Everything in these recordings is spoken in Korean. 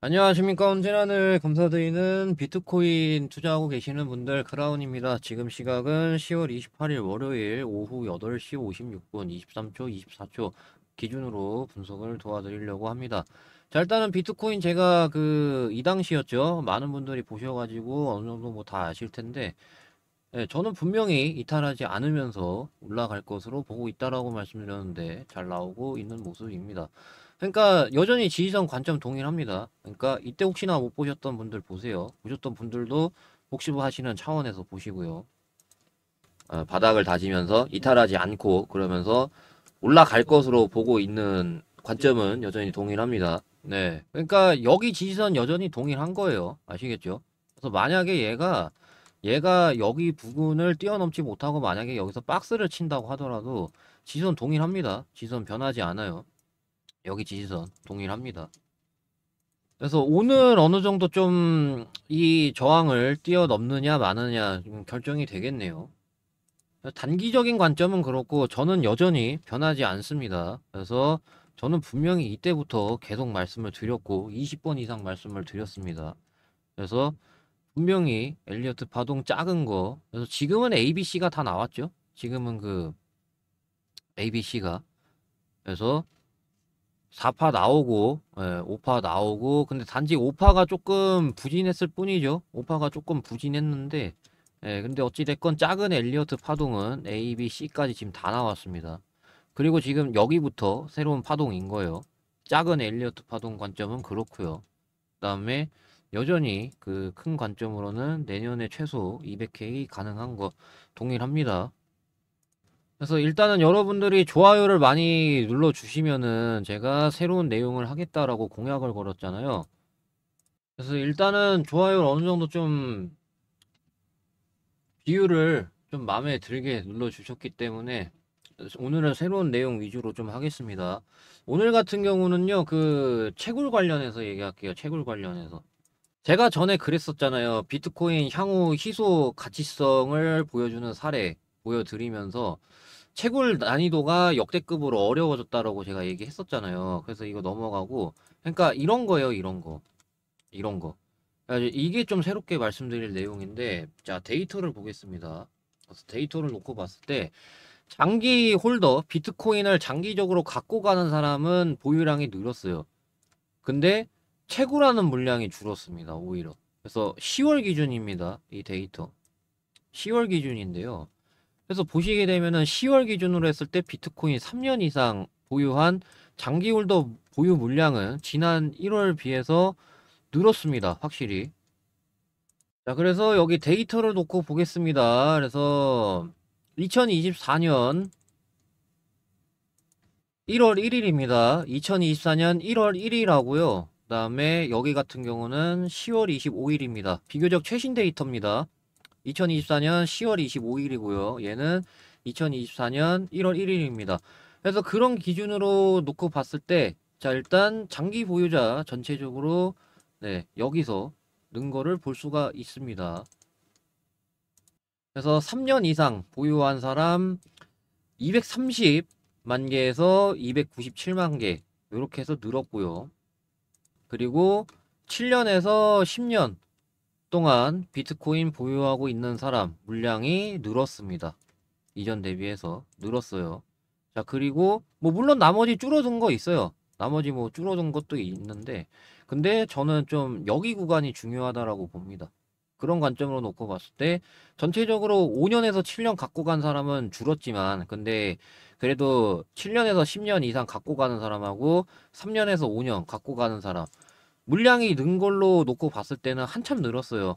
안녕하십니까. 언제나 늘 감사드리는 비트코인 투자하고 계시는 분들 크라운입니다. 지금 시각은 10월 28일 월요일 오후 8시 56분 23초, 24초 기준으로 분석을 도와드리려고 합니다. 자, 일단은 비트코인 제가 이 당시였죠. 많은 분들이 보셔가지고 어느 정도 뭐 다 아실 텐데, 예, 저는 분명히 이탈하지 않으면서 올라갈 것으로 보고 있다라고 말씀드렸는데 잘 나오고 있는 모습입니다. 그러니까 여전히 지지선 관점 동일합니다. 그러니까 이때 혹시나 못 보셨던 분들 보세요. 보셨던 분들도 혹시 뭐 하시는 차원에서 보시고요. 바닥을 다지면서 이탈하지 않고 그러면서 올라갈 것으로 보고 있는 관점은 여전히 동일합니다. 네. 그러니까 여기 지지선 여전히 동일한 거예요. 아시겠죠? 그래서 만약에 얘가 여기 부근을 뛰어넘지 못하고 만약에 여기서 박스를 친다고 하더라도 지지선 동일합니다. 지지선 변하지 않아요. 여기 지지선 동일합니다. 그래서 오늘 어느 정도 좀 이 저항을 뛰어넘느냐 마느냐 좀 결정이 되겠네요. 단기적인 관점은 그렇고 저는 여전히 변하지 않습니다. 그래서 저는 분명히 이때부터 계속 말씀을 드렸고 20번 이상 말씀을 드렸습니다. 그래서 분명히 엘리어트 파동 작은 거, 그래서 지금은 ABC가 다 나왔죠. 지금은 ABC가, 그래서 4파 나오고, 5파 나오고, 근데 단지 5파가 조금 부진했을 뿐이죠. 5파가 조금 부진했는데, 근데 어찌됐건 작은 엘리어트 파동은 A, B, C까지 지금 다 나왔습니다. 그리고 지금 여기부터 새로운 파동인 거예요. 작은 엘리어트 파동 관점은 그렇고요. 그다음에 여전히 그 큰 관점으로는 내년에 최소 200K 가능한 거 동일합니다. 그래서 일단은 여러분들이 좋아요를 많이 눌러주시면은 제가 새로운 내용을 하겠다라고 공약을 걸었잖아요. 그래서 일단은 좋아요를 어느 정도 좀 비율을 좀 마음에 들게 눌러주셨기 때문에 오늘은 새로운 내용 위주로 좀 하겠습니다. 오늘 같은 경우는요, 그 채굴 관련해서 얘기할게요. 채굴 관련해서. 제가 전에 그랬었잖아요. 비트코인 향후 희소 가치성을 보여주는 사례 보여드리면서 채굴 난이도가 역대급으로 어려워졌다라고 제가 얘기했었잖아요. 그래서 이거 넘어가고, 그러니까 이런 거예요, 이런 거. 이런 거. 그래가지고 이게 좀 새롭게 말씀드릴 내용인데, 자, 데이터를 보겠습니다. 그래서 데이터를 놓고 봤을 때, 장기 홀더, 비트코인을 장기적으로 갖고 가는 사람은 보유량이 늘었어요. 근데 채굴하는 물량이 줄었습니다, 오히려. 그래서 10월 기준입니다, 이 데이터. 10월 기준인데요. 그래서 보시게 되면은 10월 기준으로 했을 때 비트코인 3년 이상 보유한 장기 홀더 보유 물량은 지난 1월 비해서 늘었습니다, 확실히. 자, 그래서 여기 데이터를 놓고 보겠습니다. 그래서 2024년 1월 1일입니다. 2024년 1월 1일하고요. 그 다음에 여기 같은 경우는 10월 25일입니다. 비교적 최신 데이터입니다. 2024년 10월 25일이고요. 얘는 2024년 1월 1일입니다. 그래서 그런 기준으로 놓고 봤을 때, 자, 일단 장기 보유자 전체적으로, 네, 여기서 는 거를 볼 수가 있습니다. 그래서 3년 이상 보유한 사람 230만 개에서 297만 개, 이렇게 해서 늘었고요. 그리고 7년에서 10년 동안 비트코인 보유하고 있는 사람 물량이 늘었습니다. 이전 대비해서 늘었어요. 자, 그리고 뭐 물론 나머지 줄어든 거 있어요. 나머지 뭐 줄어든 것도 있는데, 근데 저는 좀 여기 구간이 중요하다라고 봅니다. 그런 관점으로 놓고 봤을 때 전체적으로 5년에서 7년 갖고 간 사람은 줄었지만, 근데 그래도 7년에서 10년 이상 갖고 가는 사람하고 3년에서 5년 갖고 가는 사람 물량이 는 걸로 놓고 봤을 때는 한참 늘었어요.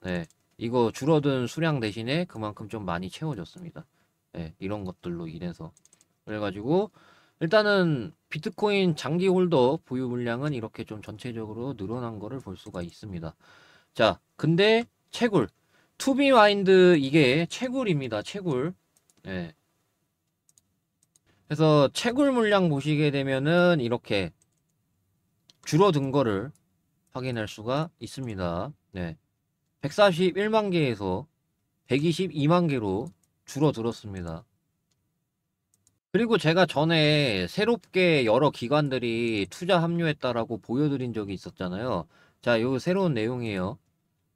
네. 이거 줄어든 수량 대신에 그만큼 좀 많이 채워졌습니다. 네, 이런 것들로 인해서. 그래가지고, 일단은 비트코인 장기 홀더 보유 물량은 이렇게 좀 전체적으로 늘어난 거를 볼 수가 있습니다. 자, 근데 채굴. 투비마인드 이게 채굴입니다. 채굴. 네. 그래서 채굴 물량 보시게 되면은 이렇게 줄어든 거를 확인할 수가 있습니다. 네. 141만 개에서 122만 개로 줄어들었습니다. 그리고 제가 전에 새롭게 여러 기관들이 투자 합류했다라고 보여드린 적이 있었잖아요. 자, 요 새로운 내용이에요.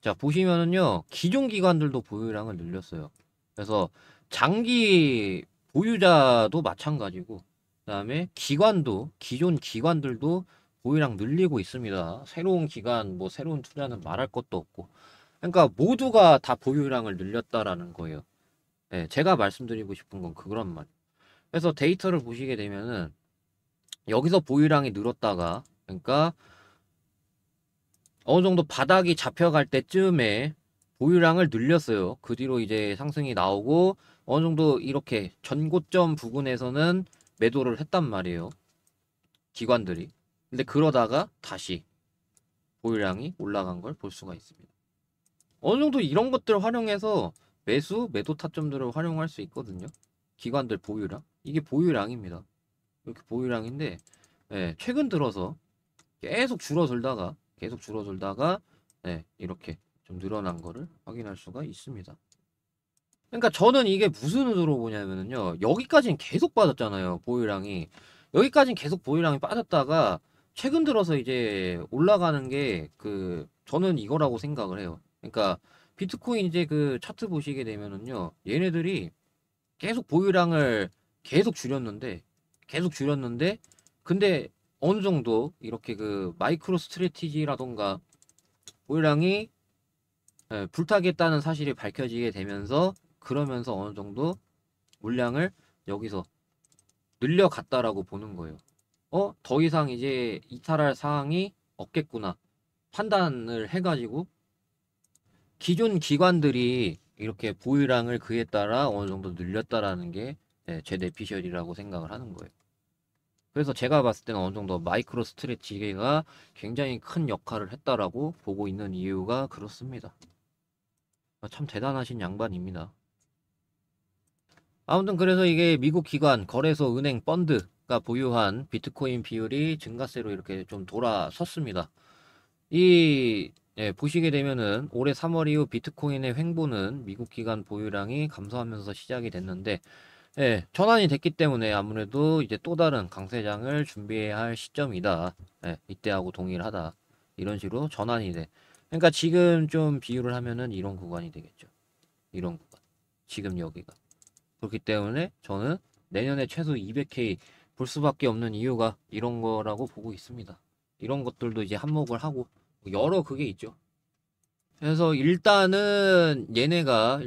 자, 보시면은요, 기존 기관들도 보유량을 늘렸어요. 그래서 장기 보유자도 마찬가지고, 그다음에 기관도, 기존 기관들도 보유량 늘리고 있습니다. 새로운 기관, 뭐 새로운 투자는 말할 것도 없고. 그러니까 모두가 다 보유량을 늘렸다라는 거예요. 네, 제가 말씀드리고 싶은 건 그런 말. 그래서 데이터를 보시게 되면은 여기서 보유량이 늘었다가, 그러니까 어느 정도 바닥이 잡혀갈 때쯤에 보유량을 늘렸어요. 그 뒤로 이제 상승이 나오고 어느 정도 이렇게 전고점 부근에서는 매도를 했단 말이에요. 기관들이. 근데 그러다가 다시 보유량이 올라간 걸 볼 수가 있습니다. 어느 정도 이런 것들 활용해서 매도 타점들을 활용할 수 있거든요. 기관들 보유량. 이게 보유량입니다. 이렇게 보유량인데, 예, 최근 들어서 계속 줄어들다가 네, 이렇게 좀 늘어난 거를 확인할 수가 있습니다. 그러니까 저는 이게 무슨 의도로 보냐면요, 여기까지는 계속 빠졌잖아요, 보유량이. 여기까지는 계속 보유량이 빠졌다가 최근 들어서 이제 올라가는 게 저는 이거라고 생각을 해요. 그러니까 비트코인 이제 그 차트 보시게 되면은요, 얘네들이 계속 보유량을 계속 줄였는데 근데 어느 정도 이렇게 그 마이크로 스트래티지라던가 보유량이 불타겠다는 사실이 밝혀지게 되면서 그러면서 어느 정도 물량을 여기서 늘려갔다라고 보는 거예요. 더 이상 이제 이탈할 사항이 없겠구나 판단을 해가지고 기존 기관들이 이렇게 보유량을 그에 따라 어느 정도 늘렸다라는 게 제네피셜이라고 생각을 하는 거예요. 그래서 제가 봤을 때는 어느 정도 마이크로 스트레치가 굉장히 큰 역할을 했다라고 보고 있는 이유가 그렇습니다. 참 대단하신 양반입니다. 아무튼 그래서 이게 미국 기관, 거래소, 은행, 펀드가 보유한 비트코인 비율이 증가세로 이렇게 좀 돌아섰습니다. 보시게 되면은 올해 3월 이후 비트코인의 횡보는 미국 기관 보유량이 감소하면서 시작이 됐는데, 전환이 됐기 때문에 아무래도 이제 또 다른 강세장을 준비해야 할 시점이다. 이때하고 동일하다. 이런 식으로 전환이 돼. 그러니까 지금 좀 비유를 하면은 이런 구간이 되겠죠. 이런 구간. 지금 여기가. 그렇기 때문에 저는 내년에 최소 200K 볼 수밖에 없는 이유가 이런 거라고 보고 있습니다. 이런 것들도 이제 한몫을 하고 여러 그게 있죠. 그래서 일단은 얘네가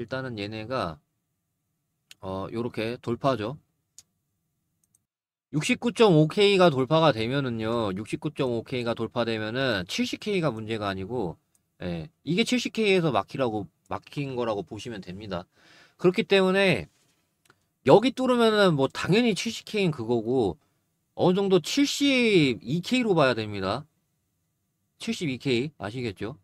요렇게 돌파죠. 69.5K가 돌파가 되면은요. 69.5K가 돌파되면은 70K가 문제가 아니고 이게 70K에서 막힌 거라고 보시면 됩니다. 그렇기 때문에 여기 뚫으면은 뭐 당연히 70K는 그거고 어느 정도 72K로 봐야 됩니다. 72K 아시겠죠?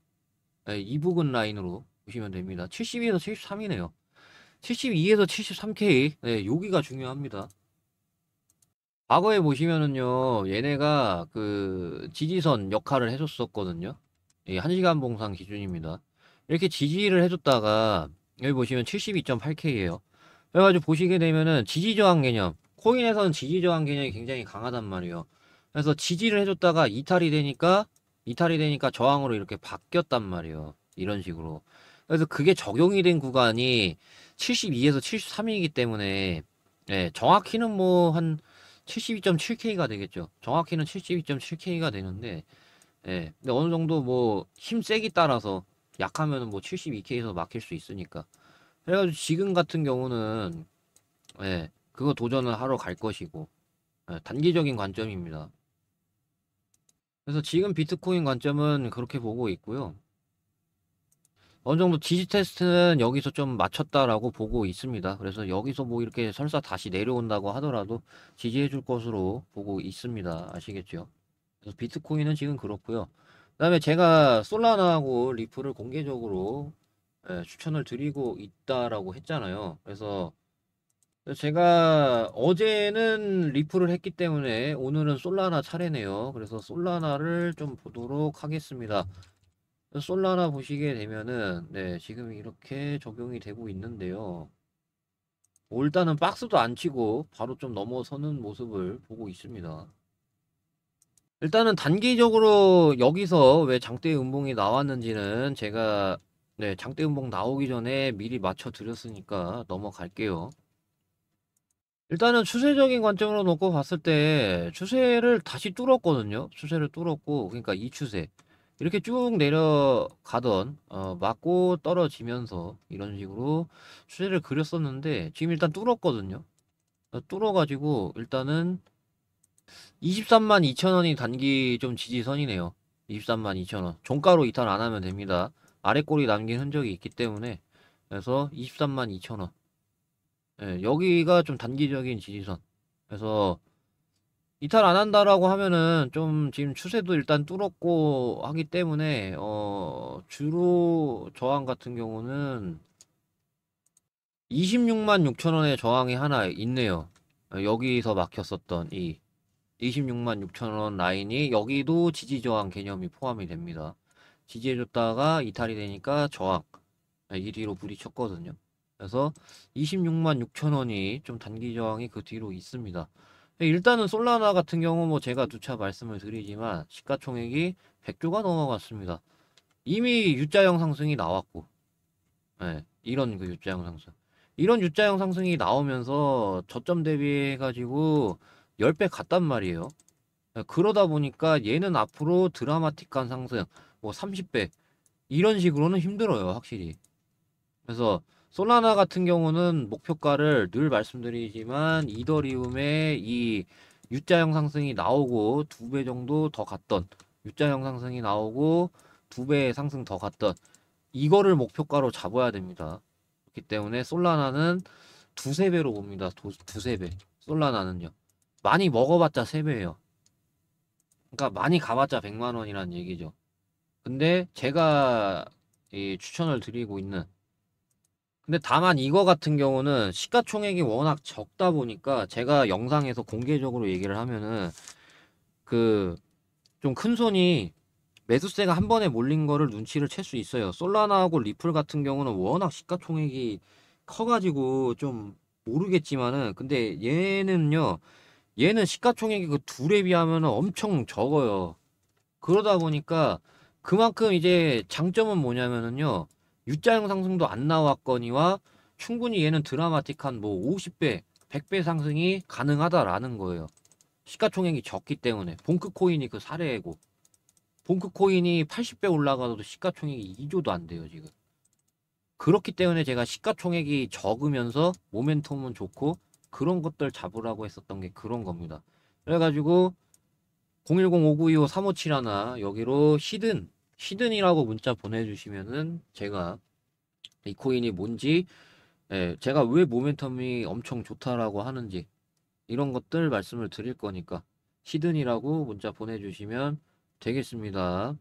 이 부근 라인으로 보시면 됩니다. 72에서 73이네요. 72에서 73K 여기가 중요합니다. 과거에 보시면은요, 얘네가 그 지지선 역할을 해줬었거든요. 이 1시간 봉상 기준입니다. 이렇게 지지를 해줬다가 여기 보시면 72.8K예요. 그래가지고 보시게 되면은 지지저항 개념, 코인에서는 지지저항 개념이 굉장히 강하단 말이에요. 그래서 지지를 해줬다가 이탈이 되니까 저항으로 이렇게 바뀌었단 말이에요. 이런 식으로. 그래서 그게 적용이 된 구간이 72에서 73이기 때문에 정확히는 뭐 한 72.7K가 되겠죠. 정확히는 72.7K가 되는데 근데 어느 정도 뭐 힘 세기 따라서 약하면은 뭐 72K에서 막힐 수 있으니까. 그래가지고 지금 같은 경우는 그거 도전을 하러 갈 것이고 단기적인 관점입니다. 그래서 지금 비트코인 관점은 그렇게 보고 있고요. 어느 정도 지지 테스트는 여기서 좀 맞췄다라고 보고 있습니다. 그래서 여기서 뭐 이렇게 설사 다시 내려온다고 하더라도 지지해 줄 것으로 보고 있습니다. 아시겠죠? 그래서 비트코인은 지금 그렇고요. 그다음에 제가 솔라나하고 리플을 공개적으로 추천을 드리고 있다라고 했잖아요. 그래서 제가 어제는 리플을 했기 때문에 오늘은 솔라나 차례네요. 그래서 솔라나를 좀 보도록 하겠습니다. 솔라나 보시게 되면은 지금 이렇게 적용이 되고 있는데요. 일단은 박스도 안 치고 바로 좀 넘어서는 모습을 보고 있습니다. 일단은 단기적으로 여기서 왜 장대 음봉이 나왔는지는 제가 네, 장대 음봉 나오기 전에 미리 맞춰 드렸으니까 넘어갈게요. 일단은 추세적인 관점으로 놓고 봤을 때 추세를 다시 뚫었거든요. 추세를 뚫었고, 그러니까 이 추세 이렇게 쭉 내려가던 맞고 떨어지면서 이런 식으로 추세를 그렸었는데 지금 일단 뚫었거든요. 뚫어가지고 일단은 23만 2천원이 단기 좀 지지선이네요. 23만 2천원 종가로 이탈 안 하면 됩니다. 아래 꼬리 남긴 흔적이 있기 때문에. 그래서 23만 2천원, 예, 여기가 좀 단기적인 지지선. 그래서 이탈 안 한다라고 하면은 좀 지금 추세도 일단 뚫었고 하기 때문에 주로 저항 같은 경우는 26만 6천원의 저항이 하나 있네요. 여기서 막혔었던 이 26만 6천원 라인이 여기도 지지 저항 개념이 포함이 됩니다. 지지해줬다가 이탈이 되니까 저항, 이 뒤로 부딪혔거든요. 그래서 26만 6천원이 좀 단기 저항이 그 뒤로 있습니다. 일단은 솔라나 같은 경우 뭐 제가 누차 말씀을 드리지만 시가총액이 100조가 넘어갔습니다. 이미 U자형 상승이 나왔고, 예, 이런 그 U자형 상승. 이런 U자형 상승이 나오면서 저점 대비해가지고 10배 갔단 말이에요. 그러다 보니까 얘는 앞으로 드라마틱한 상승, 뭐 30배, 이런 식으로는 힘들어요, 확실히. 그래서 솔라나 같은 경우는 목표가를 늘 말씀드리지만 이더리움의 이 U자형 상승이 나오고 2배 정도 더 갔던, U자형 상승이 나오고 2배의 상승 더 갔던 이거를 목표가로 잡아야 됩니다. 그렇기 때문에 솔라나는 두세 배로 봅니다. 두세 배. 솔라나는요. 많이 먹어봤자 3배예요. 그러니까 많이 가봤자 100만 원이란 얘기죠. 근데 제가 이 추천을 드리고 있는, 근데 다만 이거 같은 경우는 시가총액이 워낙 적다 보니까 제가 영상에서 공개적으로 얘기를 하면은 그 좀 큰 손이 매수세가 한 번에 몰린 거를 눈치를 챌 수 있어요. 솔라나하고 리플 같은 경우는 워낙 시가총액이 커가지고 좀 모르겠지만은, 근데 얘는요, 얘는 시가총액이 그 둘에 비하면 엄청 적어요. 그러다 보니까 그만큼 이제 장점은 뭐냐면은요, U자형 상승도 안 나왔거니와 충분히 얘는 드라마틱한 뭐 50배, 100배 상승이 가능하다라는 거예요. 시가총액이 적기 때문에. 봉크코인이 그 사례고, 봉크코인이 80배 올라가도 시가총액이 2조도 안 돼요, 지금. 그렇기 때문에 제가 시가총액이 적으면서 모멘텀은 좋고 그런 것들 잡으라고 했었던 게 그런 겁니다. 그래가지고 010-5925-357 여기로 히든이라고 문자 보내주시면은 제가 이 코인이 뭔지, 예, 제가 왜 모멘텀이 엄청 좋다라고 하는지 이런 것들 말씀을 드릴 거니까 히든이라고 문자 보내주시면 되겠습니다.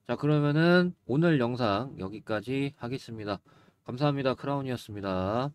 자, 그러면은 오늘 영상 여기까지 하겠습니다. 감사합니다. 크라운이었습니다.